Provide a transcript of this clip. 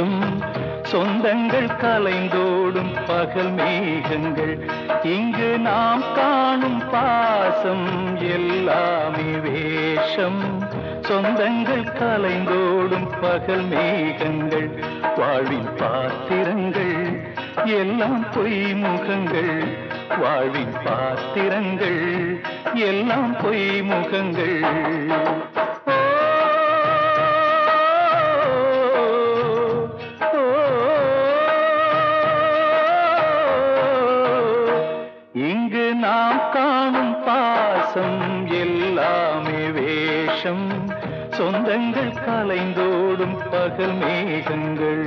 வேஷம் சொந்தங்கள் கலைந்தோடும் பகல் மேகங்கள் இங்கு நாம் காணும் பாசம் எல்லாமே வேஷம் சொந்தங்கள் கலைந்தோடும் பகல் மேகங்கள் வாழ்வின் பாத்திரங்கள் எல்லாம் பொய் முகங்கள் வாழ்வின் பாத்திரங்கள் எல்லாம் பொய் முகங்கள் இங்கு நாம் காணும் பாசம் எல்லாமே வேஷம் சொந்தங்கள் கலைந்தோடும் பகல் மேகங்கள்